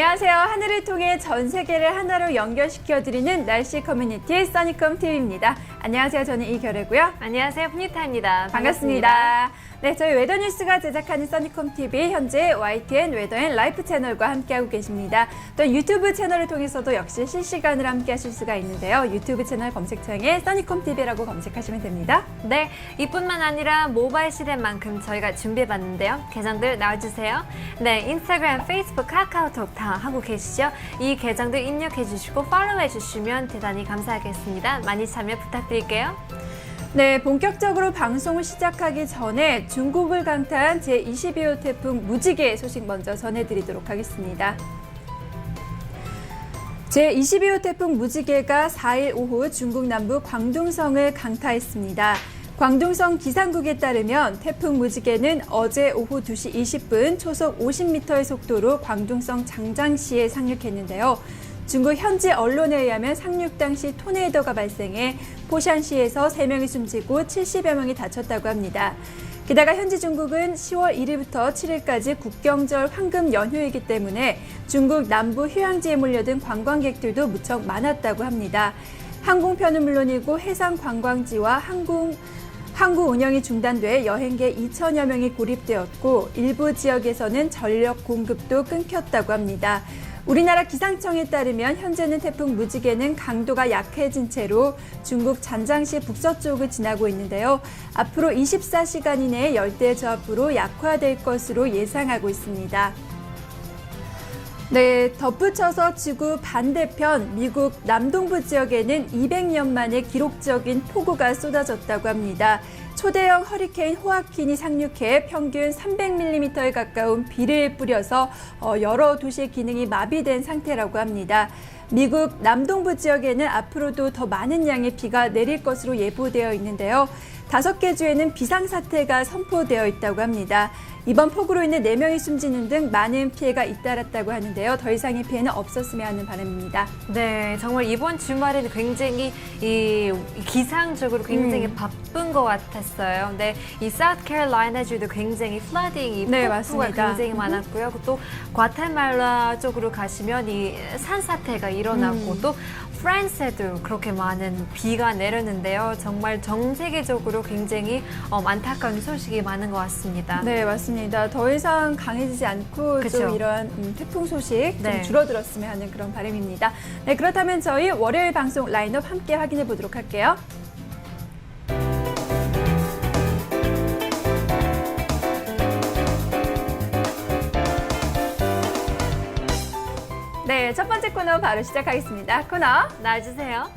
안녕하세요. 하늘을 통해 전 세계를 하나로 연결시켜드리는 날씨 커뮤니티 써니컴 TV입니다. 안녕하세요. 저는 이결애고요. 안녕하세요. 푸니타입니다. 반갑습니다. 네, 저희 웨더뉴스가 제작하는 써니컴 TV 현재 YTN 웨더앤 라이프 채널과 함께하고 계십니다. 또 유튜브 채널을 통해서도 역시 실시간으로 함께하실 수가 있는데요. 유튜브 채널 검색창에 써니컴 TV라고 검색하시면 됩니다. 네, 이뿐만 아니라 모바일 시대만큼 저희가 준비해봤는데요. 계정들 나와주세요. 네, 인스타그램, 페이스북, 카카오톡 다 하고 계시죠? 이 계정들 입력해주시고 팔로우해주시면 대단히 감사하겠습니다. 많이 참여 부탁드릴게요. 네, 본격적으로 방송을 시작하기 전에 중국을 강타한 제22호 태풍 무지개 소식 먼저 전해드리도록 하겠습니다. 제22호 태풍 무지개가 4일 오후 중국 남부 광둥성을 강타했습니다. 광둥성 기상국에 따르면 태풍 무지개는 어제 오후 2시 20분 초속 50m의 속도로 광둥성 장장시에 상륙했는데요. 중국 현지 언론에 의하면 상륙 당시 토네이도가 발생해 포샨시에서 3명이 숨지고 70여 명이 다쳤다고 합니다. 게다가 현지 중국은 10월 1일부터 7일까지 국경절 황금 연휴이기 때문에 중국 남부 휴양지에 몰려든 관광객들도 무척 많았다고 합니다. 항공편은 물론이고 해상 관광지와 항구 운영이 중단돼 여행객 2천여 명이 고립되었고 일부 지역에서는 전력 공급도 끊겼다고 합니다. 우리나라 기상청에 따르면 현재는 태풍 무지개는 강도가 약해진 채로 중국 잔장시 북서쪽을 지나고 있는데요. 앞으로 24시간 이내에 열대 저압으로 약화될 것으로 예상하고 있습니다. 네, 덧붙여서 지구 반대편 미국 남동부 지역에는 200년 만에 기록적인 폭우가 쏟아졌다고 합니다. 초대형 허리케인 호아킨이 상륙해 평균 300mm에 가까운 비를 뿌려서 여러 도시의 기능이 마비된 상태라고 합니다. 미국 남동부 지역에는 앞으로도 더 많은 양의 비가 내릴 것으로 예보되어 있는데요. 5개 주에는 비상사태가 선포되어 있다고 합니다. 이번 폭우로 인해 4명이 숨지는 등 많은 피해가 잇따랐다고 하는데요. 더 이상의 피해는 없었으면 하는 바람입니다. 네, 정말 이번 주말에는 굉장히 기상적으로 굉장히 바쁜 것 같았어요. 네, 이 사우스캐롤라이나주도 굉장히 플러딩, 네, 폭우가 맞습니다. 굉장히 많았고요. 또 과테말라 쪽으로 가시면 이 산사태가 일어났고 또 프랑스에도 그렇게 많은 비가 내렸는데요. 정말 전 세계적으로 굉장히 안타까운 소식이 많은 것 같습니다. 네, 맞습니다. 더 이상 강해지지 않고 그쵸. 좀 이런 태풍 소식 좀 네. 줄어들었으면 하는 그런 바람입니다. 네, 그렇다면 저희 월요일 방송 라인업 함께 확인해 보도록 할게요. 네, 첫 번째 코너 바로 시작하겠습니다. 코너 나와주세요.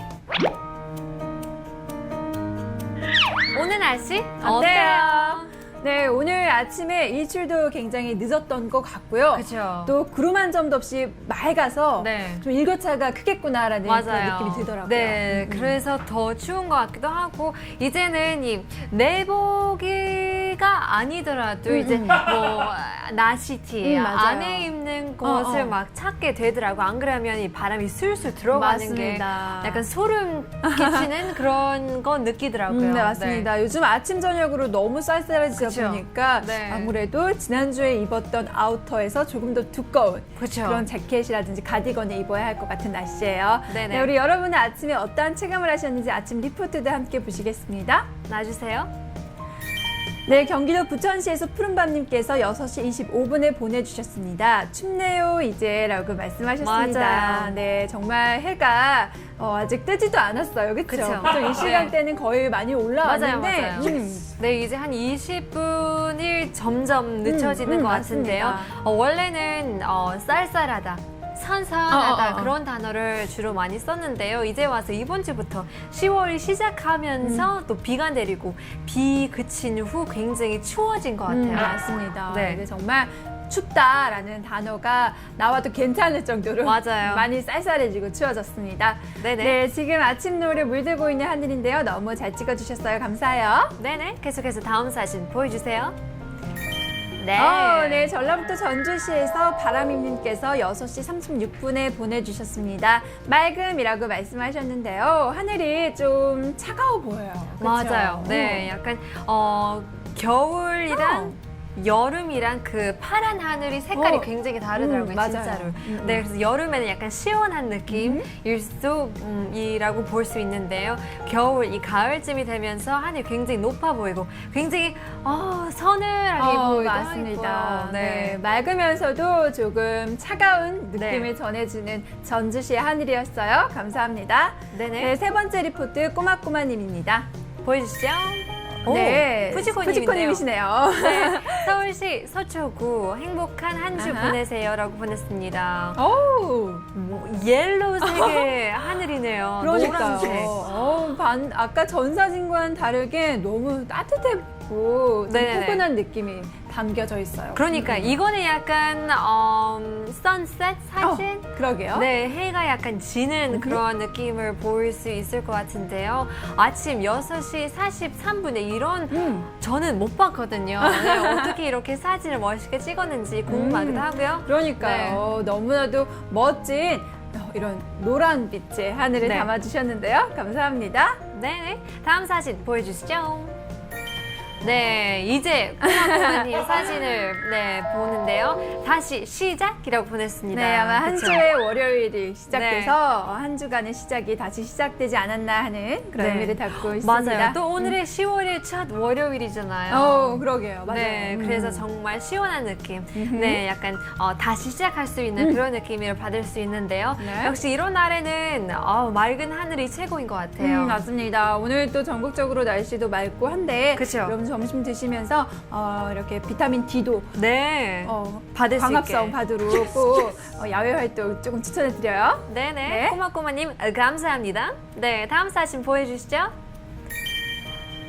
오늘 날씨 어때요? 네, 오늘 아침에 일출도 굉장히 늦었던 것 같고요. 그렇죠. 또 구름 한 점도 없이 맑아서 네. 좀 일교차가 크겠구나라는 그런 느낌이 들더라고요. 네, 그래서 더 추운 것 같기도 하고 이제는 이 내복이가 아니더라도 이제 뭐 나시티 맞아요. 안에 입는 것을 막 찾게 되더라고. 안 그러면 이 바람이 술술 들어가는 맞습니다. 게 약간 소름 끼치는 그런 거 느끼더라고요. 네, 맞습니다. 요즘 아침 저녁으로 너무 쌀쌀해지다 그쵸. 보니까 네. 아무래도 지난주에 입었던 아우터에서 조금 더 두꺼운 그쵸. 그런 재킷이라든지 가디건을 입어야 할 것 같은 날씨예요. 네네. 네, 우리 여러분은 아침에 어떠한 체감을 하셨는지 아침 리포트도 함께 보시겠습니다. 놔주세요. 네, 경기도 부천시에서 푸른밤님께서 6시 25분에 보내주셨습니다. 춥네요, 이제라고 말씀하셨습니다. 맞아요. 네, 정말 해가 아직 뜨지도 않았어요, 그렇죠? 그쵸. 보통 이 시간대는 거의 많이 올라왔는데 맞아요. 네, 이제 한 20분이 점점 늦춰지는 것 같은데요. 맞습니다. 원래는 쌀쌀하다. 선선하다 그런 단어를 주로 많이 썼는데요. 이제 와서 이번 주부터 10월이 시작하면서 또 비가 내리고 비 그친 후 굉장히 추워진 것 같아요. 맞습니다. 네. 이제 정말 춥다라는 단어가 나와도 괜찮을 정도로 맞아요. 많이 쌀쌀해지고 추워졌습니다. 네네. 네, 지금 아침 노을에 물들고 있는 하늘인데요. 너무 잘 찍어주셨어요. 감사해요. 네네. 계속해서 다음 사진 보여주세요. 네. 네, 전라북도 전주시에서 바람님께서 6시 36분에 보내주셨습니다. 맑음이라고 말씀하셨는데요. 하늘이 좀 차가워 보여요. 그쵸? 맞아요. 네, 약간 겨울이랑 여름이랑 그 파란 하늘이 색깔이 어, 굉장히 다르더라고요, 맞아요. 진짜로. 네, 그래서 여름에는 약간 시원한 느낌이라고 볼 수 있는데요. 겨울, 이 가을쯤이 되면서 하늘이 굉장히 높아 보이고 굉장히 서늘하게 보이기도 맞습니다. 하고요. 네, 맑으면서도 조금 차가운 느낌을 네. 전해주는 전주시의 하늘이었어요. 감사합니다. 네네. 네, 세 번째 리포트 꼬마꼬마님입니다. 보여주시죠. 네, 푸지코님이네요. 푸지코님이시네요. 네, 서울시 서초구 행복한 한 주 아하. 보내세요라고 보냈습니다. 오, 옐로우색의 하늘이네요. 그러니까요. 노란색. 아까 전 사진과는 다르게 너무 따뜻했고 좀 네네네. 포근한 느낌이 담겨져 있어요. 그러니까 이거는 약간 선셋 사진? 그러게요. 네, 해가 약간 지는 그런 느낌을 보일 수 있을 것 같은데요. 아침 6시 43분에 이런 저는 못 봤거든요. 네, 어떻게 이렇게 사진을 멋있게 찍었는지 궁금하기도 하고요. 그러니까요. 너무나도 멋진 이런 노란빛의 하늘을 네. 담아주셨는데요. 감사합니다. 네, 다음 사진 보여주시죠. 네, 이제 꼬마꼬마님 사진을 보는데요. 다시 시작이라고 보냈습니다. 네, 아마 한 그쵸? 주의 월요일이 시작돼서 한 주간의 시작이 다시 시작되지 않았나 하는 그런 네. 의미를 담고 있습니다. 맞아요. 또 오늘의 10월의 첫 월요일이잖아요. 그러게요. 맞아요. 네, 그래서 정말 시원한 느낌. 네, 약간 다시 시작할 수 있는 그런 느낌을 받을 수 있는데요. 네. 역시 이런 날에는 맑은 하늘이 최고인 것 같아요. 맞습니다. 오늘 또 전국적으로 날씨도 맑고 한데 그쵸. 여러분 점심 드시면서 이렇게 비타민 D도 네, 받을 수 광합성 있게. 받으러 꼭 야외 활동 조금 추천해드려요. 네네, 네. 꼬마꼬마님 감사합니다. 네, 다음 사진 보여주시죠.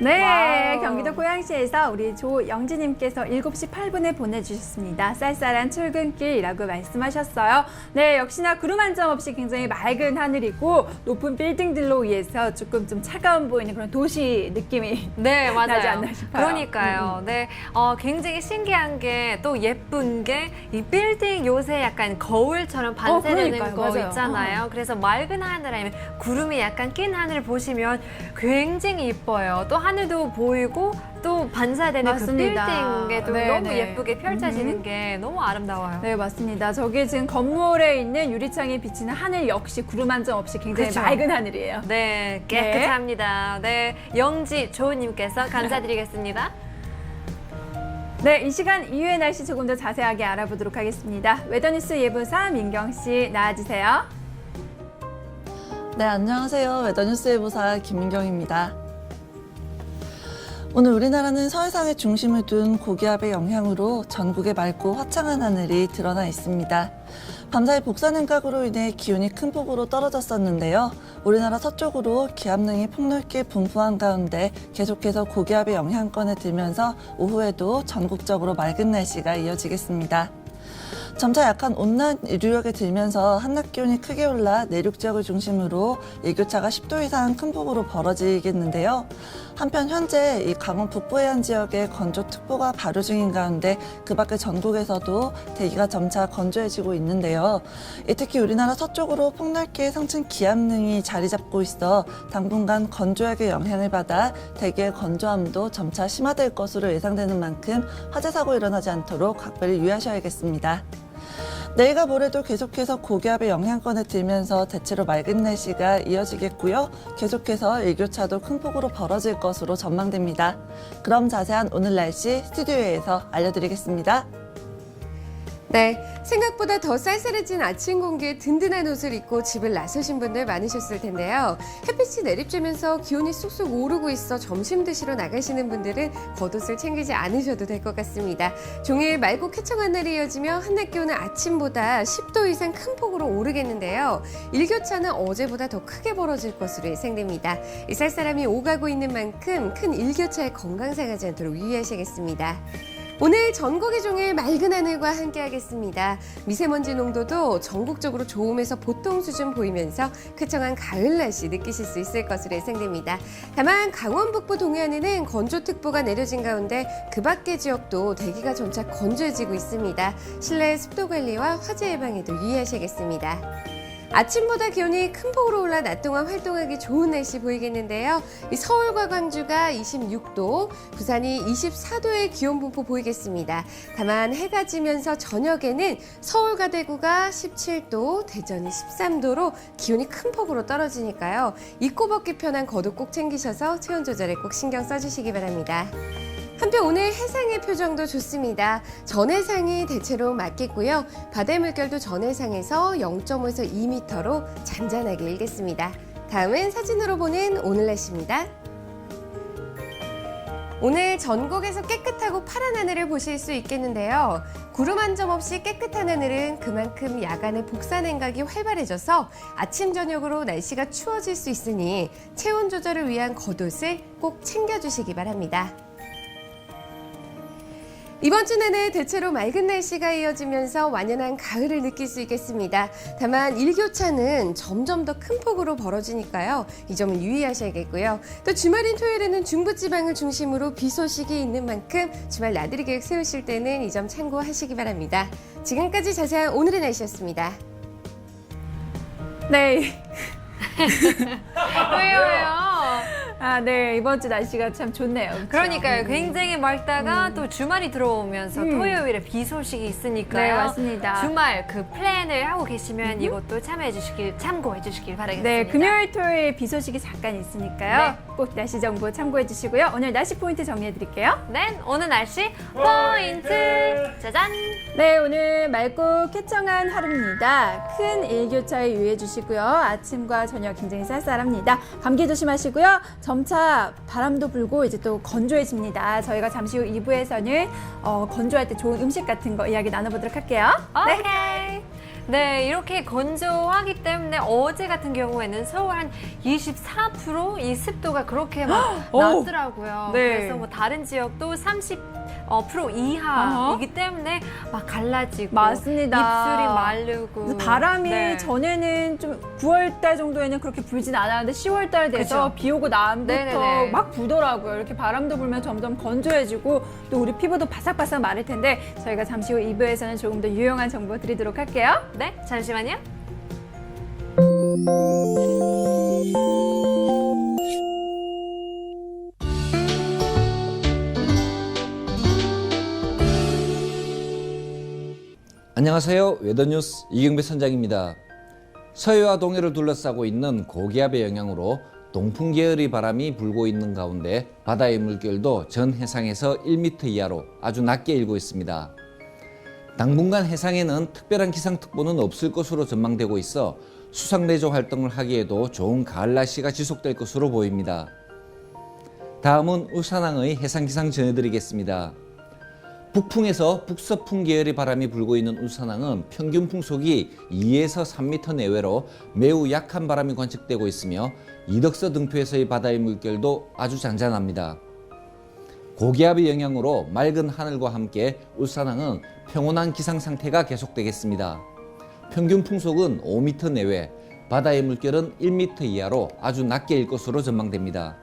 네, 와우. 경기도 고양시에서 우리 조영지님께서 7시 8분에 보내주셨습니다. 쌀쌀한 출근길이라고 말씀하셨어요. 네, 역시나 구름 한 점 없이 굉장히 맑은 하늘이고 높은 빌딩들로 의해서 조금 좀 차가운 보이는 그런 도시 느낌이 네, 맞아요. 나지 않나 싶어요. 그러니까요. 네, 굉장히 신기한 게 또 예쁜 게 이 빌딩 요새 약간 거울처럼 반사되는 그러니까요. 거 맞아요. 있잖아요. 그래서 맑은 하늘 아니면 구름이 약간 낀 하늘 보시면 굉장히 예뻐요. 또 하늘도 보이고 또 반사되는 맞습니다. 그 빌딩에도 네, 너무 네. 예쁘게 펼쳐지는 게 너무 아름다워요. 네, 맞습니다. 저기 지금 건물에 있는 유리창에 비치는 하늘 역시 구름 한 점 없이 굉장히 그쵸. 맑은 하늘이에요. 네, 깨끗합니다. 네, 영지 조은님께서 감사드리겠습니다. 네, 이 시간 이후의 날씨 조금 더 자세하게 알아보도록 하겠습니다. 웨더뉴스 예보사 민경 씨 나와주세요. 네, 안녕하세요. 웨더뉴스 예보사 김민경입니다. 오늘 우리나라는 서해상에 중심을 둔 고기압의 영향으로 전국에 맑고 화창한 하늘이 드러나 있습니다. 밤사이 복사능각으로 인해 기온이 큰 폭으로 떨어졌었는데요. 우리나라 서쪽으로 기압능이 폭넓게 분포한 가운데 계속해서 고기압의 영향권에 들면서 오후에도 전국적으로 맑은 날씨가 이어지겠습니다. 점차 약한 온난 유력에 들면서 한낮 기온이 크게 올라 내륙 지역을 중심으로 일교차가 10도 이상 큰 폭으로 벌어지겠는데요. 한편 현재 이 강원 북부 해안 지역에 건조특보가 발효 중인 가운데 그 밖의 전국에서도 대기가 점차 건조해지고 있는데요. 특히 우리나라 서쪽으로 폭넓게 상층 기압능이 자리 잡고 있어 당분간 건조약의 영향을 받아 대기의 건조함도 점차 심화될 것으로 예상되는 만큼 화재 사고 일어나지 않도록 각별히 유의하셔야겠습니다. 내일과 모레도 계속해서 고기압의 영향권에 들면서 대체로 맑은 날씨가 이어지겠고요. 계속해서 일교차도 큰 폭으로 벌어질 것으로 전망됩니다. 그럼 자세한 오늘 날씨 스튜디오에서 알려드리겠습니다. 네, 생각보다 더 쌀쌀해진 아침 공기에 든든한 옷을 입고 집을 나서신 분들 많으셨을 텐데요. 햇빛이 내리쬐면서 기온이 쑥쑥 오르고 있어 점심 드시러 나가시는 분들은 겉옷을 챙기지 않으셔도 될 것 같습니다. 종일 맑고 쾌청한 날이 이어지며 한낮 기온은 아침보다 10도 이상 큰 폭으로 오르겠는데요. 일교차는 어제보다 더 크게 벌어질 것으로 예상됩니다. 이 쌀쌀함이 오가고 있는 만큼 큰 일교차에 건강 상하지 않도록 유의하셔야겠습니다. 오늘 전국의 종일 맑은 하늘과 함께하겠습니다. 미세먼지 농도도 전국적으로 좋음에서 보통 수준 보이면서 쾌청한 가을 날씨 느끼실 수 있을 것으로 예상됩니다. 다만 강원 북부 동해안에는 건조특보가 내려진 가운데 그 밖의 지역도 대기가 점차 건조해지고 있습니다. 실내 습도 관리와 화재 예방에도 유의하셔야겠습니다. 아침보다 기온이 큰 폭으로 올라 낮 동안 활동하기 좋은 날씨 보이겠는데요. 이 서울과 광주가 26도, 부산이 24도의 기온 분포 보이겠습니다. 다만 해가 지면서 저녁에는 서울과 대구가 17도, 대전이 13도로 기온이 큰 폭으로 떨어지니까요. 입고 벗기 편한 겉옷 꼭 챙기셔서 체온 조절에 꼭 신경 써주시기 바랍니다. 한편 오늘 해상의 표정도 좋습니다. 전해상이 대체로 맑겠고요. 바다의 물결도 전해상에서 0.5에서 2m로 잔잔하게 일겠습니다. 다음은 사진으로 보는 오늘 날씨입니다. 오늘 전국에서 깨끗하고 파란 하늘을 보실 수 있겠는데요. 구름 한 점 없이 깨끗한 하늘은 그만큼 야간에 복사 냉각이 활발해져서 아침 저녁으로 날씨가 추워질 수 있으니 체온 조절을 위한 겉옷을 꼭 챙겨주시기 바랍니다. 이번 주 내내 대체로 맑은 날씨가 이어지면서 완연한 가을을 느낄 수 있겠습니다. 다만 일교차는 점점 더 큰 폭으로 벌어지니까요. 이 점을 유의하셔야겠고요. 또 주말인 토요일에는 중부지방을 중심으로 비 소식이 있는 만큼 주말 나들이 계획 세우실 때는 이 점 참고하시기 바랍니다. 지금까지 자세한 오늘의 날씨였습니다. 네. 왜요? 아, 네. 이번 주 날씨가 참 좋네요. 그렇죠? 그러니까요. 굉장히 맑다가 또 주말이 들어오면서 음. 토요일에 비 소식이 있으니까요. 네, 맞습니다. 주말 그 플랜을 하고 계시면 이것도 참고해 주시길 바라겠습니다. 네, 금요일, 토요일 비 소식이 잠깐 있으니까요. 네. 꼭 날씨 정보 참고해 주시고요. 오늘 날씨 포인트 정리해 드릴게요. 네, 오늘 날씨 포인트 짜잔! 네, 오늘 맑고 쾌청한 하루입니다. 큰 일교차에 유의해 주시고요. 아침과 저녁 굉장히 쌀쌀합니다. 감기 조심하시고요. 점차 바람도 불고 이제 또 건조해집니다. 저희가 잠시 후 2부에서는 건조할 때 좋은 음식 같은 거 이야기 나눠보도록 할게요. 오케이. 네, 이렇게 건조하기 때문에 어제 같은 경우에는 서울 한 24% 이 습도가 그렇게 막 오. 낮더라고요. 네. 그래서 뭐 다른 지역도 30% 이하이기 때문에 막 갈라지고 맞습니다. 입술이 마르고 그래서 바람이 네. 전에는 좀 9월달 정도에는 그렇게 불진 않았는데 10월달 돼서 그쵸. 비 오고 나부터 네네네. 막 부더라고요. 이렇게 바람도 불면 점점 건조해지고 또 우리 피부도 바삭바삭 마를 텐데 저희가 잠시 후 2부에서는 조금 더 유용한 정보 드리도록 할게요. 네, 잠시만요. 안녕하세요. 웨더뉴스 이경배 선장입니다. 서해와 동해를 둘러싸고 있는 고기압의 영향으로 동풍 계열의 바람이 불고 있는 가운데 바다의 물결도 전 해상에서 1m 이하로 아주 낮게 일고 있습니다. 당분간 해상에는 특별한 기상특보는 없을 것으로 전망되고 있어 수상레저 활동을 하기에도 좋은 가을 날씨가 지속될 것으로 보입니다. 다음은 울산항의 해상기상 전해드리겠습니다. 북풍에서 북서풍 계열의 바람이 불고 있는 울산항은 평균 풍속이 2에서 3m 내외로 매우 약한 바람이 관측되고 있으며 이덕서 등표에서의 바다의 물결도 아주 잔잔합니다. 고기압의 영향으로 맑은 하늘과 함께 울산항은 평온한 기상 상태가 계속되겠습니다. 평균 풍속은 5m 내외, 바다의 물결은 1m 이하로 아주 낮게 일 것으로 전망됩니다.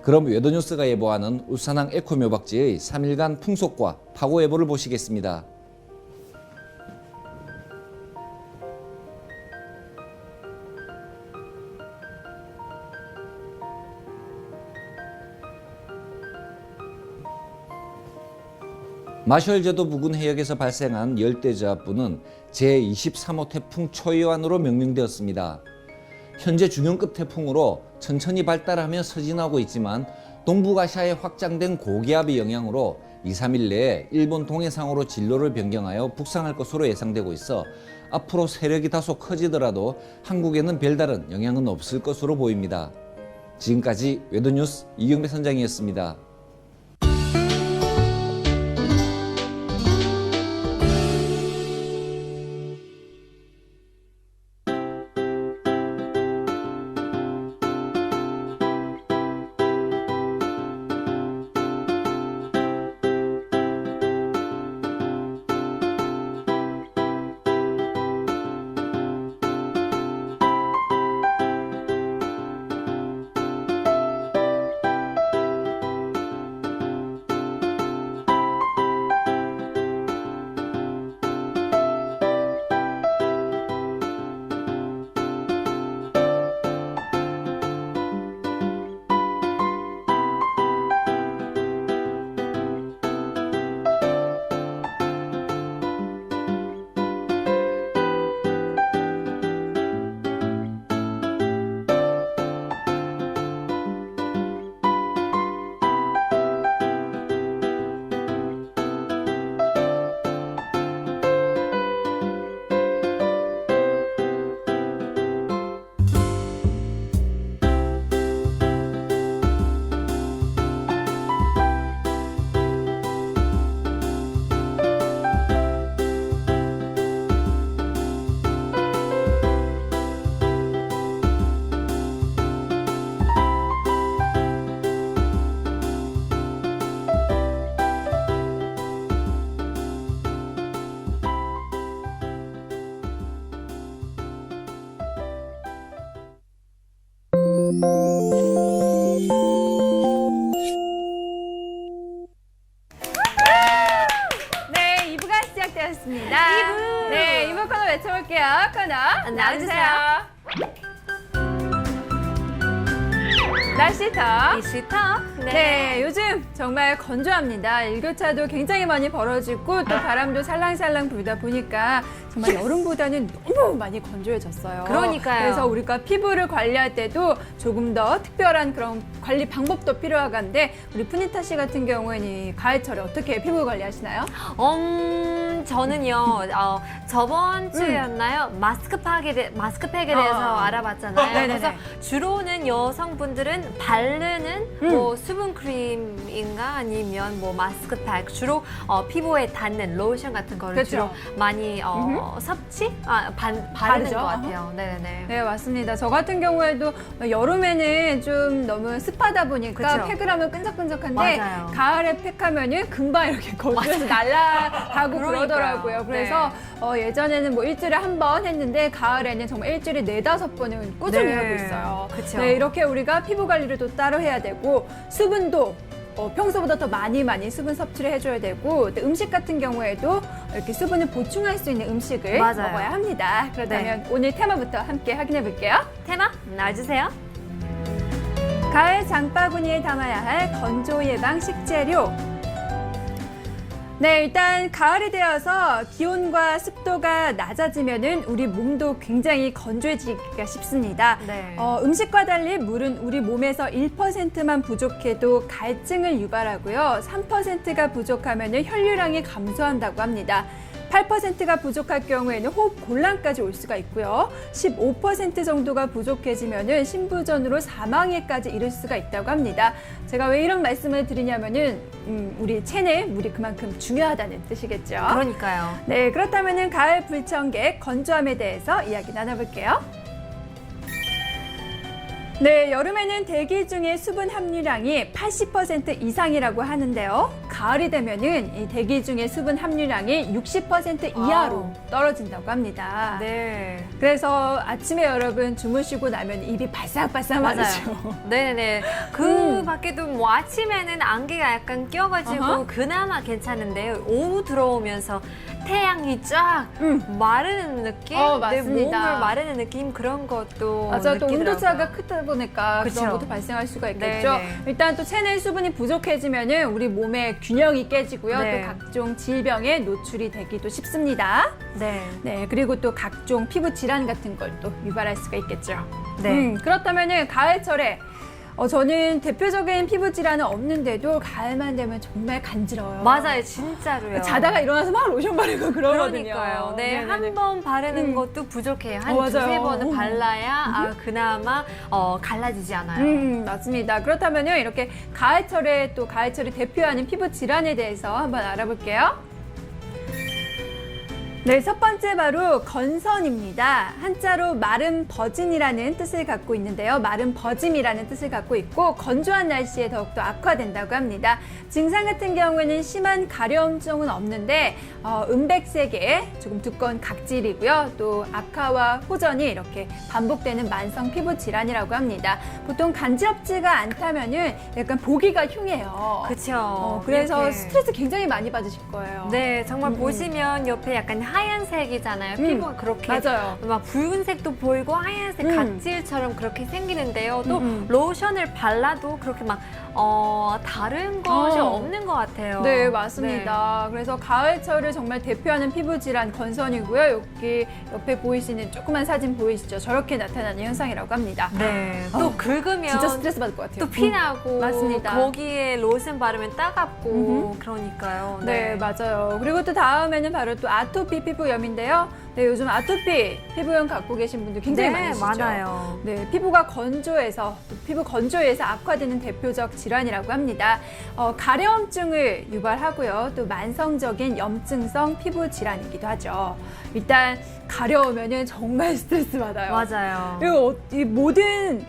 그럼 웨더뉴스가 예보하는 울산항 에코묘박지의 3일간 풍속과 파고 예보를 보시겠습니다. 마셜제도 부근 해역에서 발생한 열대저하부는 제23호 태풍 초이완으로 명명되었습니다. 현재 중형급 태풍으로 천천히 발달하며 서진하고 있지만 동북아시아에 확장된 고기압의 영향으로 2, 3일 내에 일본 동해상으로 진로를 변경하여 북상할 것으로 예상되고 있어 앞으로 세력이 다소 커지더라도 한국에는 별다른 영향은 없을 것으로 보입니다. 지금까지 웨더뉴스 이경배 선장이었습니다. 나와주세요. 날씨터. 이슈터. 네, 요즘 정말 건조합니다. 일교차도 굉장히 많이 벌어지고 또 바람도 살랑살랑 불다 보니까 정말 여름보다는 너무 많이 건조해졌어요. 그러니까요. 그래서 우리가 피부를 관리할 때도 조금 더 특별한 그런 관리 방법도 필요한데 우리 푸니타 씨 같은 경우에는 이 가을철에 어떻게 피부 관리하시나요? 저는요, 저번 주였나요? 마스크팩에 대해서 알아봤잖아요. 네네네. 그래서 주로는 여성분들은 바르는 뭐 수분 크림인가 아니면 뭐 마스크팩, 주로 바르는 닿는 로션 같은 거를 그렇죠. 주로 많이 바르는 바르죠. 것 같아요. 네네네. 네, 맞습니다. 저 같은 경우에도 여름에는 좀 너무 습하다 보니까 그쵸. 팩을 하면 끈적끈적한데 맞아요. 가을에 팩하면은 금방 이렇게 건조해서 날아가고 그러니까요. 그러더라고요. 그래서 네. 예전에는 뭐 일주일에 한 번 했는데 가을에는 정말 일주일에 4-5번은 꾸준히 네. 하고 있어요. 그쵸. 네, 이렇게 우리가 피부 관리를 또 따로 해야 되고 수분도 평소보다 더 많이 수분 섭취를 해줘야 되고 또 음식 같은 경우에도 이렇게 수분을 보충할 수 있는 음식을 맞아요. 먹어야 합니다. 그렇다면 오늘 테마부터 함께 확인해 볼게요. 테마 나와주세요. 가을 장바구니에 담아야 할 건조 예방 식재료. 네, 일단 가을이 되어서 기온과 습도가 낮아지면은 우리 몸도 굉장히 건조해지기가 쉽습니다. 네. 음식과 달리 물은 우리 몸에서 1%만 부족해도 갈증을 유발하고요. 3%가 부족하면은 혈류량이 감소한다고 합니다. 8%가 부족할 경우에는 호흡 곤란까지 올 수가 있고요. 15% 정도가 부족해지면은 신부전으로 사망에까지 이를 수가 있다고 합니다. 제가 왜 이런 말씀을 드리냐면은 우리 체내 물이 그만큼 중요하다는 뜻이겠죠. 그러니까요. 네, 그렇다면은 가을 불청객 건조함에 대해서 이야기 나눠볼게요. 네, 여름에는 대기 중에 수분 함유량이 80% 이상이라고 하는데요. 가을이 되면은 이 대기 중에 수분 함유량이 60% 이하로 와우. 떨어진다고 합니다. 네. 그래서 아침에 여러분 주무시고 나면 입이 바싹바싹하죠. 네네. 그 밖에도 뭐 아침에는 안개가 약간 껴가지고 어허. 그나마 괜찮은데요. 오후 들어오면서 태양이 쫙 마르는 느낌? 내 맞습니다. 몸을 마르는 느낌? 그런 것도 맞아요. 또 느끼더라고요. 온도차가 크다 보니까 그쵸. 그런 것도 발생할 수가 있겠죠. 네네. 일단 또 체내 수분이 부족해지면은 우리 몸의 균형이 깨지고요. 네. 또 각종 질병에 노출이 되기도 쉽습니다. 네. 네, 그리고 또 각종 피부 질환 같은 걸 또 유발할 수가 있겠죠. 네. 그렇다면은 가을철에 저는 대표적인 피부 질환은 없는데도 가을만 되면 정말 간지러워요. 맞아요. 진짜로요. 자다가 일어나서 막 로션 바르고 그러거든요. 그러니까요. 네, 네네네. 한 번 바르는 것도 부족해요. 한 맞아요. 두세 번은 발라야 그나마 갈라지지 않아요. 맞습니다. 그렇다면요, 이렇게 가을철에 또 가을철이 대표하는 피부 질환에 대해서 한번 알아볼게요. 네, 첫 번째 바로 건선입니다. 한자로 마른 버짐이라는 뜻을 갖고 있는데요. 마른 버짐이라는 뜻을 갖고 있고 건조한 날씨에 더욱더 악화된다고 합니다. 증상 같은 경우에는 심한 가려움증은 없는데 은백색의 조금 두꺼운 각질이고요. 또 악화와 호전이 이렇게 반복되는 만성 피부 질환이라고 합니다. 보통 간지럽지가 않다면은 약간 보기가 흉해요. 그렇죠. 그래서 스트레스 굉장히 많이 받으실 거예요. 네, 정말 보시면 옆에 약간 하얀색이잖아요. 피부가 그렇게 맞아요. 막 붉은색도 보이고 하얀색 각질처럼 그렇게 생기는데요. 또 로션을 발라도 그렇게 막 다른 것이 없는 것 같아요. 네, 맞습니다. 그래서 가을철을 정말 대표하는 피부 질환 건선이고요. 여기 옆에 보이시는 조그만 사진 보이시죠? 저렇게 나타나는 현상이라고 합니다. 네. 또 긁으면 진짜 스트레스 받을 것 같아요. 또 피나고 맞습니다. 거기에 로션 바르면 따갑고 그러니까요. 네, 맞아요. 그리고 또 다음에는 바로 또 아토피 피부염인데요. 네, 요즘 아토피 피부염 갖고 계신 분들 굉장히 네, 많으시죠? 많아요. 네, 피부가 건조해서 피부 건조해서 악화되는 대표적 질환이라고 합니다. 가려움증을 유발하고요. 또 만성적인 염증성 피부 질환이기도 하죠. 일단 가려우면은 정말 스트레스 받아요. 맞아요. 그리고 이 모든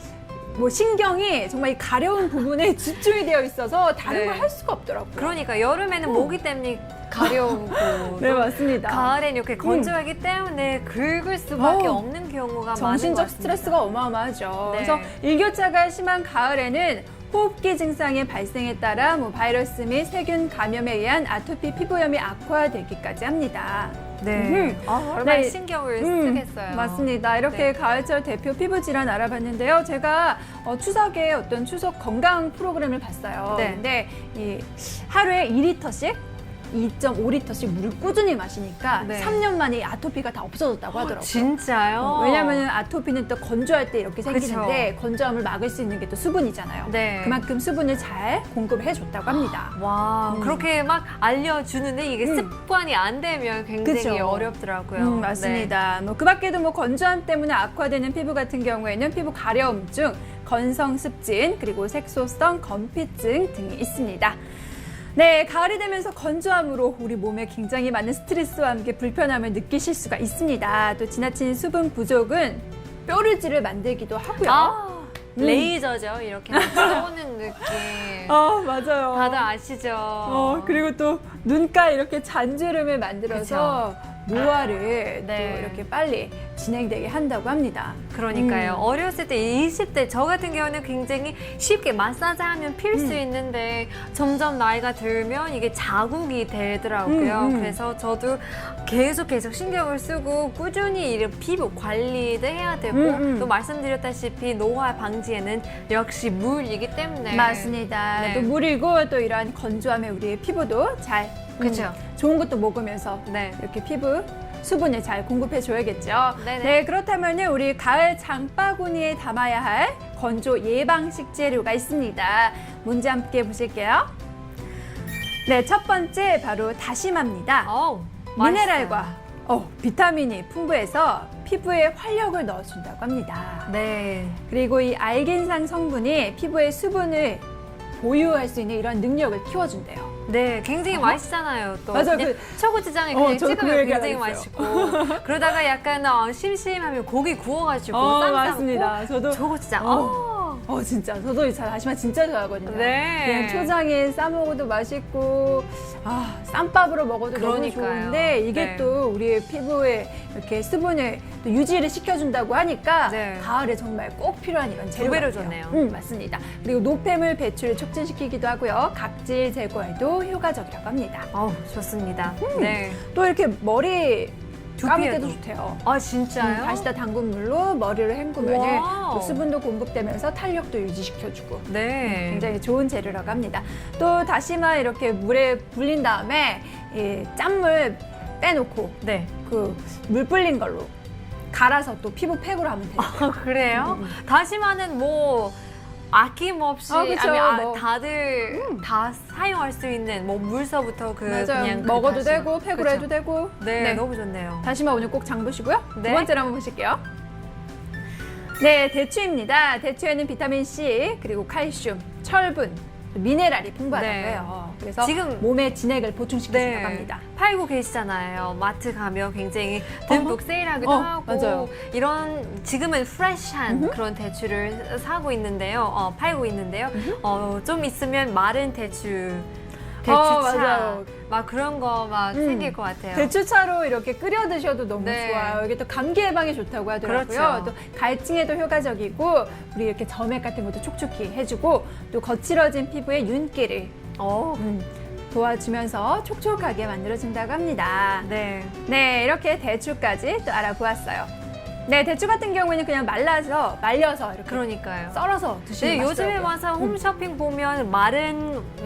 신경이 정말 이 가려운 부분에 집중이 되어 있어서 다른 네. 걸 할 수가 없더라고요. 그러니까 여름에는 모기 때문에 가려우고 네, 맞습니다. 가을엔 이렇게 건조하기 때문에 긁을 수밖에 어, 없는 경우가 많은 것 정신적 같습니다. 스트레스가 어마어마하죠. 네. 그래서 일교차가 심한 가을에는 호흡기 증상의 발생에 따라 바이러스 및 세균 감염에 의한 아토피 피부염이 악화되기까지 합니다. 네. 얼마나 네. 신경을 쓰겠어요. 맞습니다. 이렇게 네. 가을철 대표 피부 질환 알아봤는데요. 제가 추석에 어떤 추석 건강 프로그램을 봤어요. 네. 근데 이 하루에 2리터씩 2.5리터씩 물을 꾸준히 마시니까 네. 3년 만에 이 아토피가 다 없어졌다고 하더라고요. 진짜요? 왜냐하면 아토피는 또 건조할 때 이렇게 생기는데 건조함을 막을 수 있는 게 또 수분이잖아요. 네. 그만큼 수분을 잘 공급해 줬다고 합니다. 와, 그렇게 막 알려주는데 이게 습관이 안 되면 굉장히 그쵸. 어렵더라고요. 맞습니다. 뭐 그 밖에도 뭐 건조함 때문에 악화되는 피부 같은 경우에는 피부 가려움증, 건성습진, 그리고 색소성 건피증 등이 있습니다. 네, 가을이 되면서 건조함으로 우리 몸에 굉장히 많은 스트레스와 함께 불편함을 느끼실 수가 있습니다. 또 지나친 수분 부족은 뾰루지를 만들기도 하고요. 레이저죠. 이렇게 막 쏘는 느낌. 맞아요. 다들 아시죠? 그리고 또 눈가에 이렇게 잔주름을 만들어서 노화를 네. 또 이렇게 빨리 진행되게 한다고 합니다. 그러니까요. 어렸을 때 20대 저 같은 경우는 굉장히 쉽게 마사지하면 필 수 있는데 점점 나이가 들면 이게 자국이 되더라고요. 그래서 저도 계속 신경을 쓰고 꾸준히 이런 피부 관리도 해야 되고 또 말씀드렸다시피 노화 방지에는 역시 물이기 때문에 맞습니다. 네. 또 물이고 또 이러한 건조함에 우리의 피부도 잘 그쵸. 좋은 것도 먹으면서 네. 이렇게 피부 수분을 잘 공급해 줘야겠죠. 네네. 네, 그렇다면 우리 가을 장바구니에 담아야 할 건조 예방 식재료가 있습니다. 뭔지 함께 보실게요. 네, 첫 번째 바로 다시마입니다. 어우, 미네랄과 비타민이 풍부해서 피부에 활력을 넣어준다고 합니다. 네. 그리고 이 알긴산 성분이 피부의 수분을 보유할 수 있는 이런 능력을 키워준대요. 네, 굉장히 맛있잖아요. 또 맞아요. 그냥 초고추장에 그냥 저도 그 찍으면 얘기 굉장히 하려고 맛있고 그러다가 약간 심심하면 고기 구워가지고 쌈 맞습니다. 싸먹고 저도 초고추장. 진짜 저도 다시마 진짜 좋아하거든요. 네. 그냥 초장에 싸 먹어도 맛있고 쌈밥으로 먹어도 그러니까요. 너무 좋은데 이게 네. 또 우리의 피부에 이렇게 수분을 또 유지를 시켜준다고 하니까 네. 가을에 정말 꼭 필요한 이런 재료 배로 같아요. 좋네요. 맞습니다. 그리고 노폐물 배출을 촉진시키기도 하고요. 각질 제거에도 효과적이라고 합니다. 좋습니다. 네. 또 이렇게 머리 감을 두피에도. 때도 좋대요. 아, 진짜요? 다시 다 담근 물로 머리를 헹구면 와우. 또 수분도 공급되면서 탄력도 유지시켜주고 네. 굉장히 좋은 재료라고 합니다. 또 다시마 이렇게 물에 불린 다음에 이 짠물 빼놓고 네. 그 물 불린 걸로 갈아서 또 피부 팩으로 하면 돼요. 그래요? 다시마는 뭐 아낌없이 그쵸. 뭐. 다들 다 사용할 수 있는 뭐 물서부터 그냥 먹어도 다시마. 되고 팩으로 그쵸? 해도 되고. 네, 너무 좋네요. 다시마 오늘 꼭 장 보시고요. 네. 두 번째로 한번 보실게요. 네, 대추입니다. 대추에는 비타민 C, 그리고 칼슘, 철분, 미네랄이 풍부하다고 네. 해요. 그래서 지금- 몸의 진액을 보충시켜준다고 합니다. 팔고 계시잖아요. 마트 가면 굉장히 듬뿍 세일하기도 하고 맞아요. 이런 지금은 프레시한 그런 대추를 사고 있는데요. 팔고 있는데요. 좀 있으면 마른 대추차 맞아요. 막 그런 거 막 생길 것 같아요. 대추차로 이렇게 끓여 드셔도 너무 네. 좋아요. 이게 또 감기 예방에 좋다고 하더라고요. 그렇죠. 또 갈증에도 효과적이고 우리 이렇게 점액 같은 것도 촉촉히 해주고 또 거칠어진 피부의 윤기를 도와주면서 촉촉하게 만들어준다고 합니다. 네. 네, 이렇게 대추까지 또 알아보았어요. 네, 대추 같은 경우에는 그냥 말려서 이렇게 그러니까요. 썰어서 드시면 네, 요즘에 맛있더라고요. 와서 홈쇼핑 보면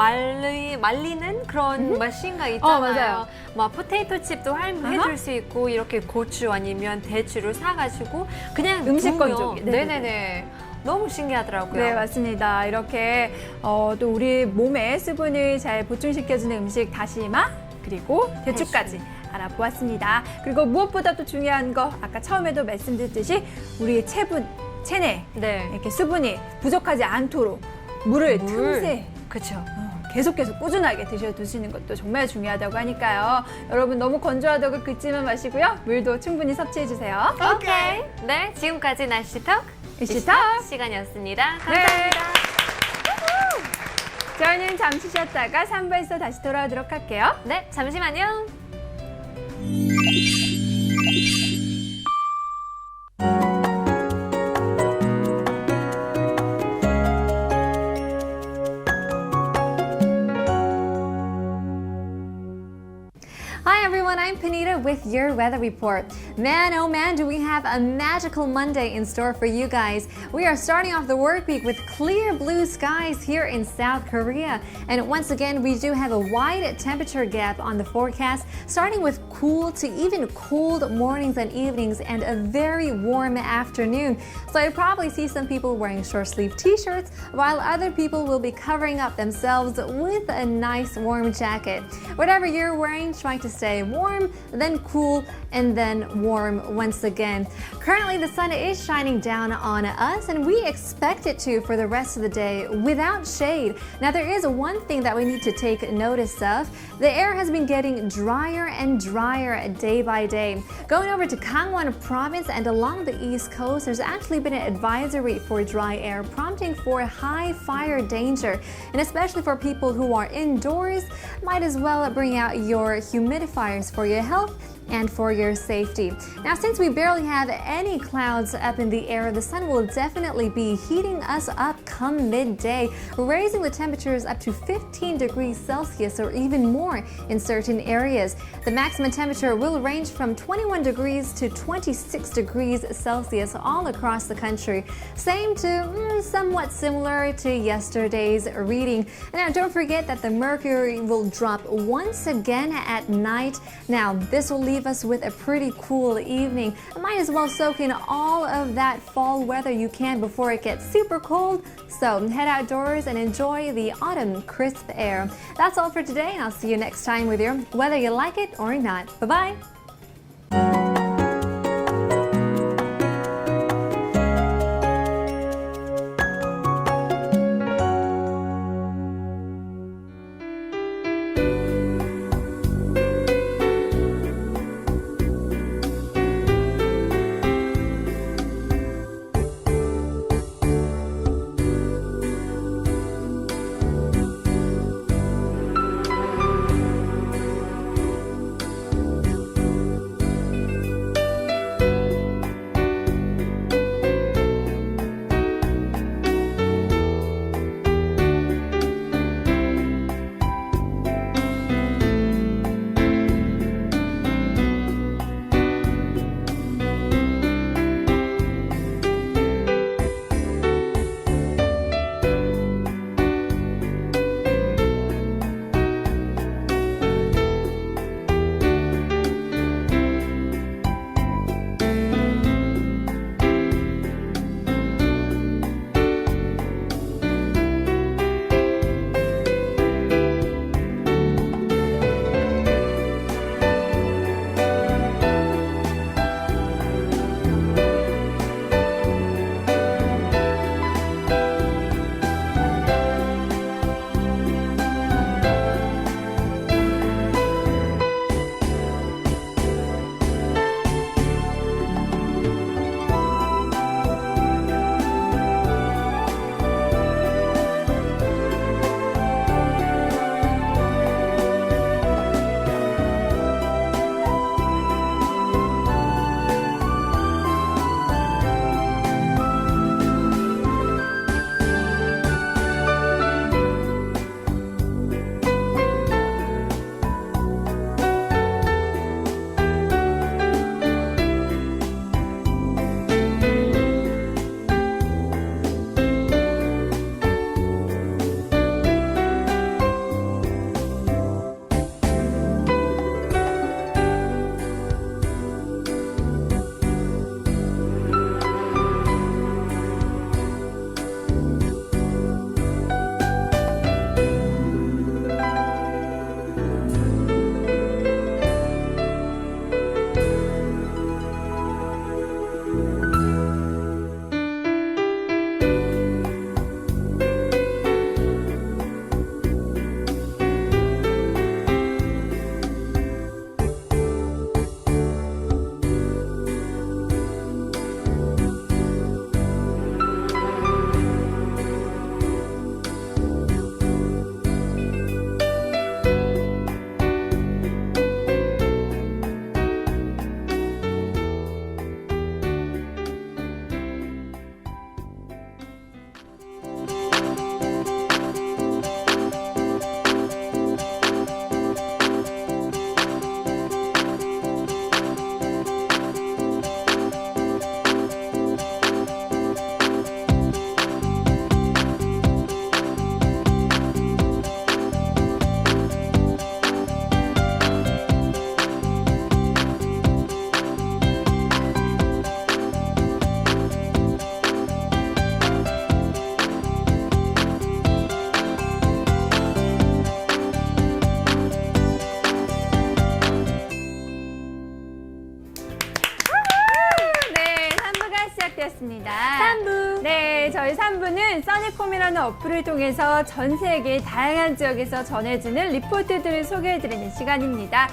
말리는 그런 머신가 있잖아요. 맞아요. 막 포테이토 칩도 해줄 수 있고 이렇게 고추 아니면 대추를 사가지고 그냥 음식 구우면- 건조기. 네네네. 너무 신기하더라고요. 네, 맞습니다. 이렇게 또 우리 몸에 수분을 잘 보충시켜주는 음식 다시마 그리고 대추까지 알아보았습니다. 그리고 무엇보다 또 중요한 거 아까 처음에도 말씀드렸듯이 우리 체내 네. 이렇게 수분이 부족하지 않도록 물을 틈새 그렇죠. 계속 꾸준하게 드시는 것도 정말 중요하다고 하니까요. 여러분 너무 건조하다고 긁지만 마시고요. 물도 충분히 섭취해 주세요. 오케이. 네, 지금까지 날씨 톡 이시탁. 시간이었습니다. 네. 감사합니다. 저희는 잠시 쉬었다가 3부에서 다시 돌아오도록 할게요. 네, 잠시만요. Hi everyone, I'm Panita with with your weather report. Man, oh man, do we have a magical Monday in store for you guys. We are starting off the work week with clear blue skies here in South Korea. And once again, we do have a wide temperature gap on the forecast, starting with cool to even cold mornings and evenings and a very warm afternoon. So you'll probably see some people wearing short sleeve t-shirts while other people will be covering up themselves with a nice warm jacket. Whatever you're wearing, trying to stay warm, then cool, and then warm once again. Currently, the sun is shining down on us, and we expect it to for the rest of the day without shade. Now, there is one thing that we need to take notice of. The air has been getting drier and drier day by day. Going over to Gangwon province and along the east coast, there's actually been an advisory for dry air, prompting for high fire danger. And especially for people who are indoors, might as well bring out your humidifiers for your health and for your safety. Now, since we barely have any clouds up in the air, the sun will definitely be heating us up come midday, raising the temperatures up to 15 degrees Celsius or even more in certain areas. The maximum temperature will range from 21 degrees to 26 degrees Celsius all across the country. Same to somewhat similar to yesterday's reading. Now, don't forget that the mercury will drop once again at night. Now, this will leave us with a pretty cool evening. Might as well soak in all of that fall weather you can before it gets super cold. So head outdoors and enjoy the autumn crisp air. That's all for today, and I'll see you next time with your whether you like it or not. Bye-bye. 네, 저희 3부는 써니콤이라는 어플을 통해서 전 세계 다양한 지역에서 전해지는 리포트들을 소개해드리는 시간입니다.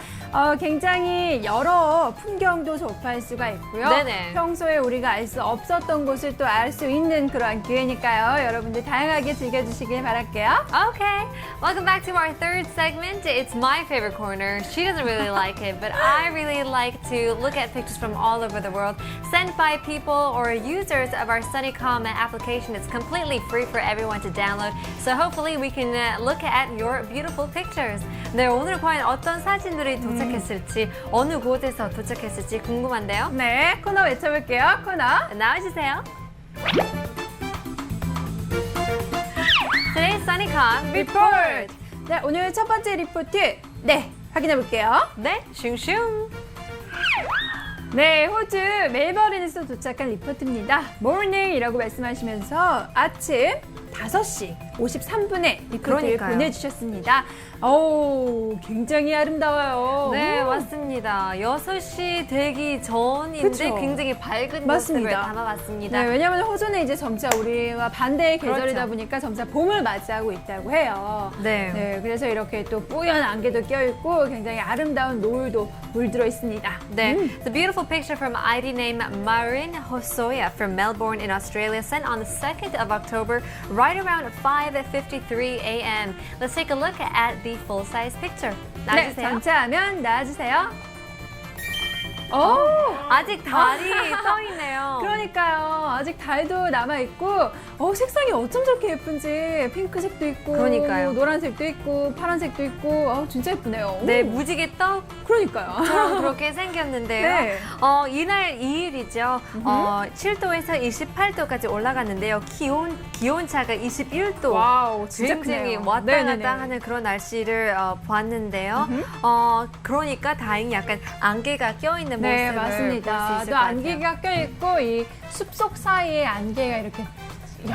굉장히 여러 풍경도 접할 수가 있고요. 네네. 평소에 우리가 알 수 없었던 곳을 또 알 수 있는 그러한 기회니까요. 여러분들 다양하게 즐겨주시길 바랄게요. Okay, welcome back to our third segment. It's my favorite corner. She doesn't really like it, but I really like to look at pictures from all over the world sent by people or users of our Sunnycom application. It's completely free for everyone to download. So hopefully we can look at your beautiful pictures. 네, 오늘 과연 어떤 사진들이 도착했을지, 어느 곳에서 도착했을지 궁금한데요. 네, 코너 외쳐볼게요. 코너. 나와주세요. Today's Sunnycom Report. 네, 오늘 첫 번째 리포트. 네, 확인해 볼게요. 네, 슝슝. 네, 호주 멜버른에서 도착한 리포트입니다. morning이라고 말씀하시면서 아침 5시 53분에 리포트를 그러니까요. 보내주셨습니다. 어우, 굉장히 아름다워요. 네, 맞습니다. 6시 되기 전인데 그쵸? 굉장히 밝은 맞습니다. 모습을 담아봤습니다. 네, 왜냐하면 호주는 이제 점차 우리와 반대의 계절이다 그렇죠. 보니까 점차 봄을 맞이하고 있다고 해요. 네. 네, 그래서 이렇게 또 뿌연 안개도 껴있고 굉장히 아름다운 노을도 물들어 있습니다. 네. The beautiful picture from ID name Marin Hosoya from Melbourne in Australia sent on the 2nd of October right around 5:53 a.m. Let's take a look at the full-size picture. 네, 나와주세요. 전체 화면 나와주세요. 아직 달이 떠 있네요. 그러니까요. 아직 달도 남아있고, 색상이 어쩜 저렇게 예쁜지. 핑크색도 있고, 그러니까요. 노란색도 있고, 파란색도 있고, 진짜 예쁘네요. 네, 오, 무지개 떡 그러니까요. 처럼 그렇게 생겼는데요. 네. 이날 2일이죠. 7도에서 28도까지 올라갔는데요. 기온차가 21도. 와우, 진짜 굉장히 크네요. 왔다 네네네. 갔다 하는 그런 날씨를 보았는데요. 그러니까 다행히 약간 안개가 껴있는 네, 모습을 맞습니다. 볼 수 있을 또 것 같아요. 안개가 껴있고, 이 숲속 사이에 안개가 이렇게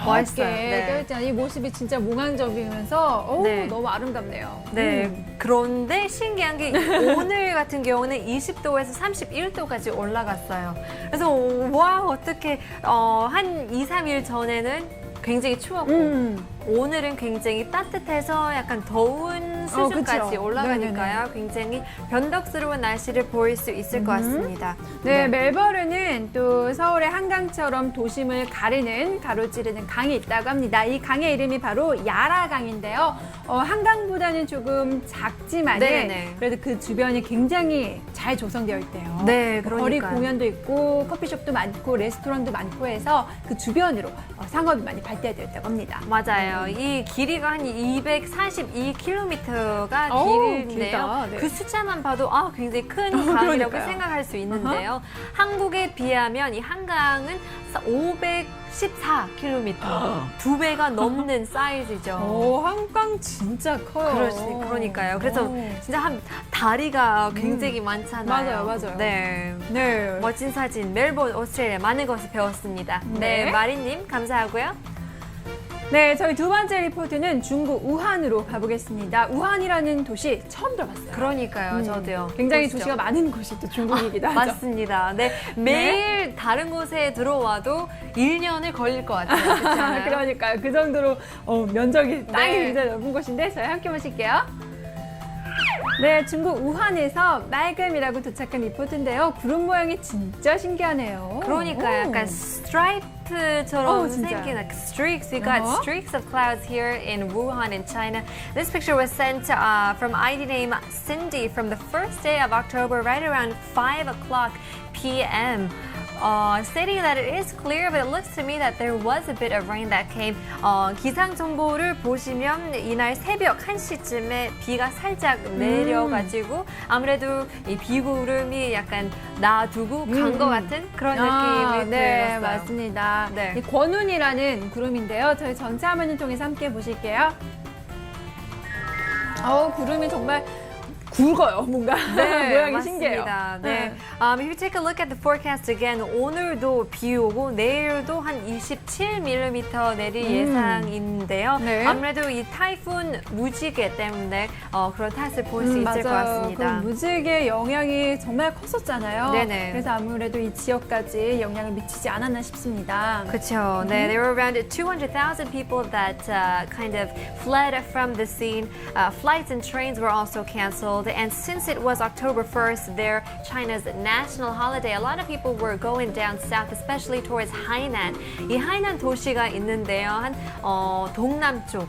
멋있어요. 얇게 네. 껴있잖아요. 이 모습이 진짜 몽환적이면서, 네. 너무 아름답네요. 네, 그런데 신기한 게 오늘 같은 경우는 20도에서 31도까지 올라갔어요. 그래서 와, 어떻게 한 2, 3일 전에는 굉장히 추웠고 오늘은 굉장히 따뜻해서 약간 더운 수준까지 그쵸. 올라가니까요. 굉장히 변덕스러운 날씨를 보일 수 있을 것 같습니다. 네, 멜버른은 또 서울의 한강처럼 도심을 가르는 가로지르는 강이 있다고 합니다. 이 강의 이름이 바로 야라강인데요. 한강보다는 조금 작지만 네네네. 그래도 그 주변이 굉장히 잘 조성되어 있대요. 네, 거리 그러니까요. 공연도 있고 커피숍도 많고 레스토랑도 많고 해서 그 주변으로 상업이 많이 발달되어 있다고 합니다. 맞아요. 이 길이가 한 242km가 어우, 길인데요. 길다. 네. 그 숫자만 봐도 굉장히 큰 강이라고 그러니까요. 생각할 수 있는데요. 한국에 비하면 이 한강은 514km, 2배가 넘는 사이즈죠. 한강 진짜 커요. 그러니까요. 그래서 오. 진짜 한 다리가 굉장히 많잖아요. 맞아요. 네. 네. 멋진 사진, 멜버른, 오스트레일리아 많은 것을 배웠습니다. 네. 네, 마리님 감사하고요. 네, 저희 두 번째 리포트는 중국 우한으로 가보겠습니다. 우한이라는 도시 처음 들어봤어요. 그러니까요, 저도요. 굉장히 보시죠. 도시가 많은 곳이 또 중국이기도 하죠. 맞습니다. 네, 매일 다른 곳에 들어와도 1년을 걸릴 것 같아요. 그렇지 않아요? 그러니까요. 그 정도로 면적이 땅이 네. 굉장히 넓은 곳인데 저희 함께 보실게요. 네, 중국 우한에서 말금이라고 도착한 리포트인데요. 구름 모양이 진짜 신기하네요. 그러니까 약간 오. 스트라이프처럼 진짜. 생긴 like streaks. We got streaks of clouds here in Wuhan in China. This picture was sent from ID name Cindy from the first day of October, right around 5 o'clock p.m. Stating that it is clear, but it looks to me that there was a bit of rain that came. 기상 정보를 보시면 이날 새벽 1시쯤에 비가 살짝 내려가지고 아무래도 이 비구름이 약간 놔두고 간 것 같은 그런 느낌이 네, 들었어요. 맞습니다. 네. 이 권운이라는 구름인데요. 저희 전체 화면을 통해서 함께 보실게요. 구름이 정말 굵어요, 뭔가. 모양이 신기해요. 맞습니다. 네. If you take a look at the forecast again, 오늘도 비 오고 내일도 한 27mm 내릴 예상인데요. 네. 아무래도 이 타이푼 무지개 때문에 그런 탓을 볼 수 있을 것 같습니다. 그 무지개 영향이 정말 컸었잖아요. 네네. 그래서 아무래도 이 지역까지 영향을 미치지 않았나 싶습니다. 그렇죠. 네, there were around 200,000 people that kind of fled from the scene. Flights and trains were also canceled. And since it was October 1st, there China's national holiday, a lot of people were going down south, especially towards Hainan. 이 하이난 도시가 있는데요. 한 동남쪽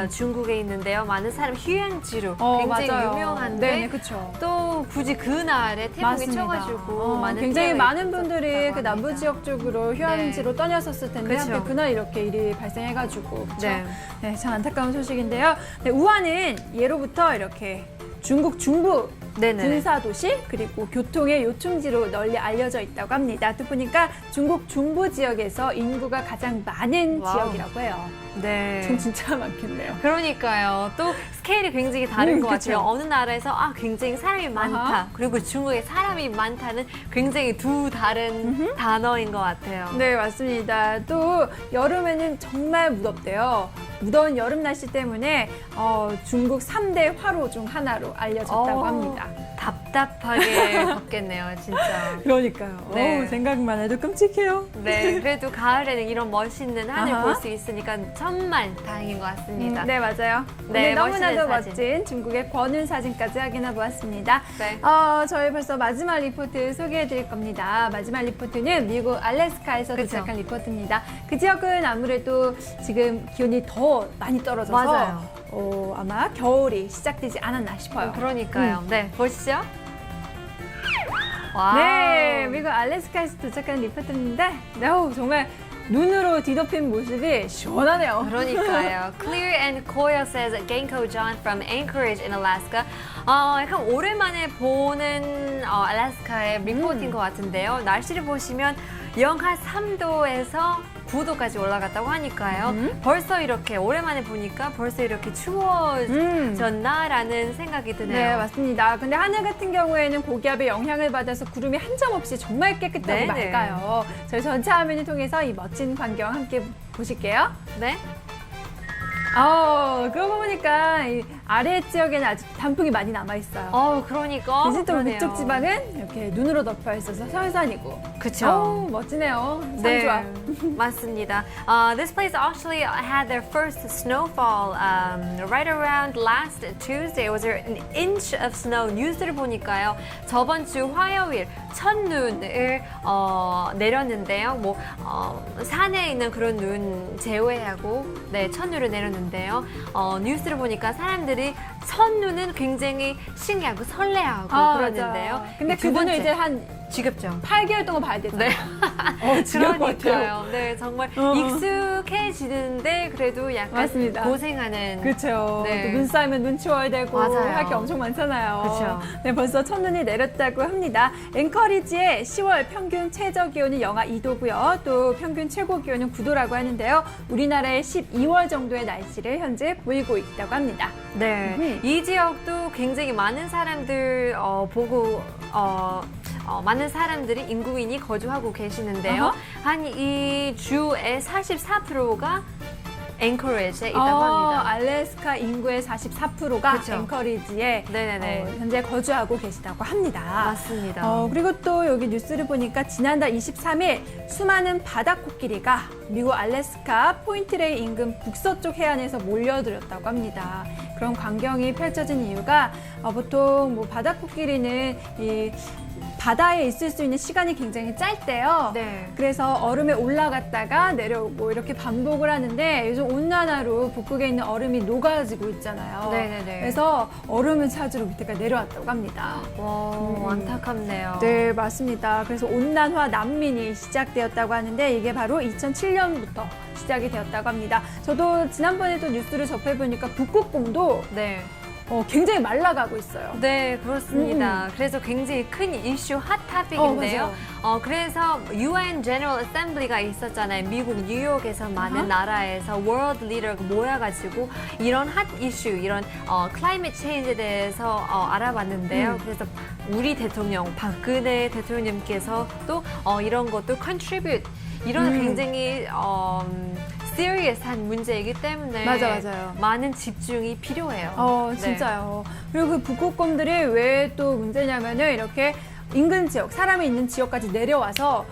중국에 있는데요. 많은 사람 휴양지로 굉장히 맞아요. 유명한데 네네, 그렇죠. 또 굳이 그날에 태풍이 맞습니다. 쳐가지고 많은 굉장히 피해가 많은 분들이 그 있었다고 남부 합니다. 지역 쪽으로 휴양지로 떠나셨을 텐데 그쵸. 하필 그날 이렇게 일이 발생해가지고 그렇죠? 네. 네, 참 안타까운 소식인데요. 네, 우한은 예로부터 이렇게 중국 중부 네네네. 군사도시 그리고 교통의 요충지로 널리 알려져 있다고 합니다. 또 보니까 중국 중부 지역에서 인구가 가장 많은 와우. 지역이라고 해요. 네. 좀 진짜 많겠네요. 그러니까요. 또 스케일이 굉장히 다른 것 그쵸. 같아요. 어느 나라에서 굉장히 사람이 많다. 아하. 그리고 중국에 사람이 많다는 굉장히 두 다른 단어인 것 같아요. 네, 맞습니다. 또 여름에는 정말 무덥대요. 무더운 여름 날씨 때문에 중국 3대 화로 중 하나로 알려졌다고 합니다. 답답하게 덥겠네요, 진짜. 그러니까요. 네. 생각만 해도 끔찍해요. 네, 그래도 가을에는 이런 멋있는 하늘 아하. 볼 수 있으니까 정말 다행인 것 같습니다. 네, 맞아요. 네, 오늘 너무나도 멋있는 사진. 멋진 중국의 권운 사진까지 확인해 보았습니다. 네. 저희 벌써 마지막 리포트 소개해 드릴 겁니다. 마지막 리포트는 미국 알래스카에서 그쵸. 도착한 리포트입니다. 그 지역은 아무래도 지금 기온이 더 많이 떨어져서 맞아요. 아마 겨울이 시작되지 않았나 싶어요. 그러니까요. 네, 보시죠. 와우. 네, 미국 알래스카에서 도착한 리포트인데, 정말 눈으로 뒤덮인 모습이 시원하네요. 그러니까요. Clear and cool says Genko John from Anchorage in Alaska. 약간 오랜만에 보는 알래스카의 리포트인 것 같은데요. 날씨를 보시면 영하 3도에서 9도까지 올라갔다고 하니까요. 벌써 이렇게 오랜만에 보니까 벌써 이렇게 추워졌나라는 생각이 드네요. 네, 맞습니다. 근데 하늘 같은 경우에는 고기압의 영향을 받아서 구름이 한 점 없이 정말 깨끗하고 네네. 맑아요. 저희 전체 화면을 통해서 이 멋진 광경 함께 보실게요. 네? 그러고 보니까 이 아래 지역에는 아직 단풍이 많이 남아있어요. 그러니까. 대신 또 그러네요. 위쪽 지방은 이렇게 눈으로 덮여 있어서 설산이고. 그쵸. 멋지네요. 산 네, 좋아. 맞습니다. This place actually had their first snowfall right around last Tuesday. It was an inch of snow. 뉴스를 보니까요. 저번 주 화요일 첫눈을 내렸는데요. 산에 있는 그런 눈 제외하고 첫눈을 내렸는데요. 뉴스를 보니까 사람들이 첫눈은 굉장히 신기하고 설레하고 그러는데요. 맞아요. 근데 두 그 눈을 번째, 이제 한 지겹죠. 8개월 동안 봐야 되잖아요. 지겨울 것 같아요. 그러니까요. 네, 정말 익숙해지는데 그래도 약간 맞습니다. 고생하는. 그렇죠. 네. 또 눈 쌓이면 눈 치워야 되고 맞아요. 할 게 엄청 많잖아요. 그쵸. 네, 벌써 첫눈이 내렸다고 합니다. 앵커리지의 10월 평균 최저 기온은 영하 2도고요. 또 평균 최고 기온은 9도라고 하는데요. 우리나라의 12월 정도의 날씨를 현재 보이고 있다고 합니다. 네, 이 지역도 굉장히 많은 사람들 보고 많은 사람들이 인구인이 거주하고 계시는데요. 어허. 한 이 주의 44%가 앵커리지에 있다고 합니다. 알래스카 인구의 44%가 그쵸. 앵커리지에 네네네. 현재 거주하고 계시다고 합니다. 맞습니다. 그리고 또 여기 뉴스를 보니까 지난달 23일 수많은 바다코끼리가 미국 알래스카 포인트레이 인근 북서쪽 해안에서 몰려들었다고 합니다. 그런 광경이 펼쳐진 이유가 보통 바다코끼리는 이 바다에 있을 수 있는 시간이 굉장히 짧대요. 네. 그래서 얼음에 올라갔다가 내려오고 이렇게 반복을 하는데 요즘 온난화로 북극에 있는 얼음이 녹아지고 있잖아요. 네네네. 그래서 얼음을 찾으러 밑에까지 내려왔다고 합니다. 와, 안타깝네요. 네, 맞습니다. 그래서 온난화 난민이 시작되었다고 하는데 이게 바로 2007년부터 시작이 되었다고 합니다. 저도 지난번에도 뉴스를 접해보니까 북극곰도 네. 굉장히 말라가고 있어요. 네, 그렇습니다. 그래서 굉장히 큰 이슈, 핫 토픽인데요. 맞아요. 그래서 UN General Assembly가 있었잖아요. 미국 뉴욕에서 많은 나라에서 월드 리더가 모여가지고 이런 핫 이슈, 이런 클라이밋 체인지에 대해서 알아봤는데요. 그래서 우리 대통령, 박근혜 대통령님께서 또 이런 것도 contribute, 이런 굉장히 serious한 문제이기 때문에 맞아요. 많은 집중이 필요해요. 네. 진짜요. 그리고 그 북극곰들이 왜 또 문제냐면은 이렇게 인근 지역, 사람이 있는 지역까지 내려와서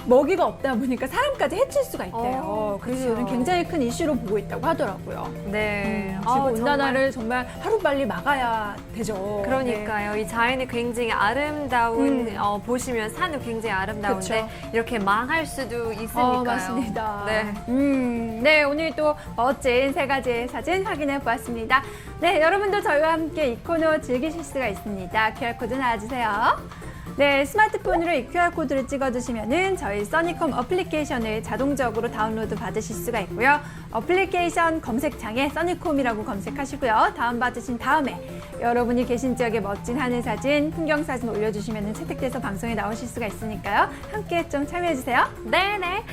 먹이가 없다 보니까 사람까지 해칠 수가 있대요. 그래서 그쵸. 이런 굉장히 큰 이슈로 보고 있다고 하더라고요. 네. 지구 온난화를 정말 하루빨리 막아야 되죠. 그러니까요. 이 자연이 굉장히 아름다운, 보시면 산도 굉장히 아름다운데 그쵸. 이렇게 망할 수도 있으니까요. 맞습니다. 네. 네, 오늘 또 멋진 3가지의 사진 확인해 보았습니다. 네, 여러분도 저희와 함께 이 코너 즐기실 수가 있습니다. QR코드 나와주세요. 네, 스마트폰으로 이 QR코드를 찍어주시면은 저희 써니콤 어플리케이션을 자동적으로 다운로드 받으실 수가 있고요. 어플리케이션 검색창에 써니콤이라고 검색하시고요. 다운받으신 다음에 여러분이 계신 지역의 멋진 하늘 사진, 풍경 사진 올려주시면 채택돼서 방송에 나오실 수가 있으니까요. 함께 좀 참여해주세요. 네네.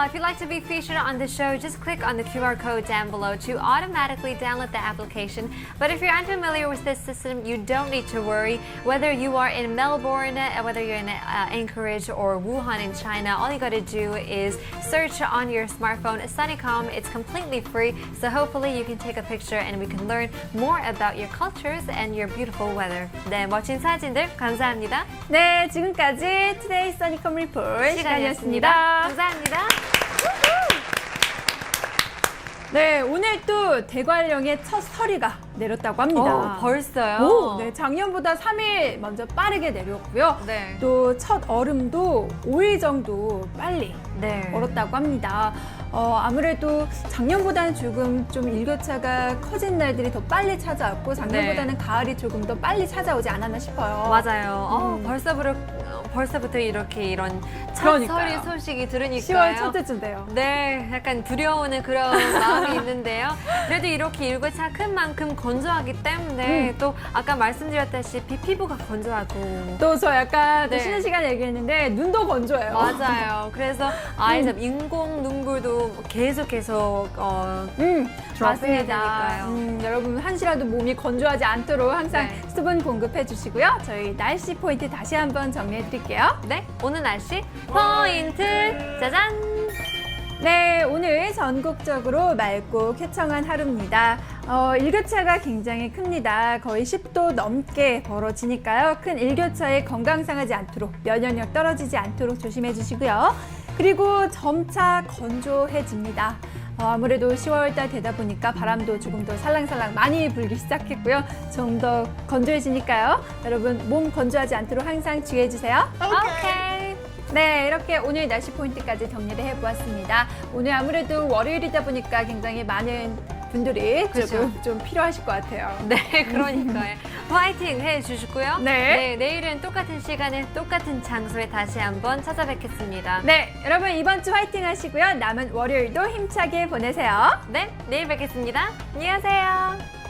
If you'd like to be featured on the show, just click on the QR code down below to automatically download the application. But if you're unfamiliar with this system, you don't need to worry. Whether you are in Melbourne, whether you're in Anchorage or Wuhan in China, all you gotta do is search on your smartphone Sunnycom. It's completely free, so hopefully you can take a picture and we can learn more about your cultures and your beautiful weather. 네, 멋진 사진들 감사합니다. 네, 지금까지 투데이 써니콤 리포트 시간이었습니다. 감사합니다. 네, 오늘 또 대관령의 첫 서리가 내렸다고 합니다. 벌써요? 네, 작년보다 3일 먼저 빠르게 내렸고요. 네. 또 첫 얼음도 5일 정도 빨리 네. 얼었다고 합니다. 아무래도 작년보다는 조금 좀 일교차가 커진 날들이 더 빨리 찾아왔고 작년보다는 가을이 조금 더 빨리 찾아오지 않았나 싶어요. 맞아요. 벌써부터 이렇게 이런 첫 그러니까요. 서리 소식이 들으니까요. 10월 첫째 주인데요. 네, 약간 두려워하는 그런 마음이 있는데요. 그래도 이렇게 일교차 큰 만큼 건조하기 때문에 또 아까 말씀드렸다시피 피부가 건조하고 또 저 약간 또 네. 쉬는 시간에 얘기했는데 눈도 건조해요. 맞아요. 그래서 아이들 인공 눈물도 계속 맞습니다. 되니까요. 여러분 한시라도 몸이 건조하지 않도록 항상 네. 수분 공급해 주시고요. 저희 날씨 포인트 다시 한번 정리해 드릴게요. 네, 오늘 날씨 포인트 짜잔! 네, 오늘 전국적으로 맑고 쾌청한 하루입니다. 일교차가 굉장히 큽니다. 거의 10도 넘게 벌어지니까요. 큰 일교차에 건강 상하지 않도록, 면역력 떨어지지 않도록 조심해 주시고요. 그리고 점차 건조해집니다. 아무래도 10월달 되다 보니까 바람도 조금 더 살랑살랑 많이 불기 시작했고요. 좀 더 건조해지니까요. 여러분 몸 건조하지 않도록 항상 주의해 주세요. 오케이. 네, 이렇게 오늘 날씨 포인트까지 정리를 해보았습니다. 오늘 아무래도 월요일이다 보니까 굉장히 많은 분들이 조금 좀 필요하실 것 같아요. 네, 그러니까요. 화이팅 해주시고요. 네. 내일은 똑같은 시간에 똑같은 장소에 다시 한번 찾아뵙겠습니다. 네, 여러분 이번 주 화이팅 하시고요. 남은 월요일도 힘차게 보내세요. 네, 내일 뵙겠습니다. 안녕하세요.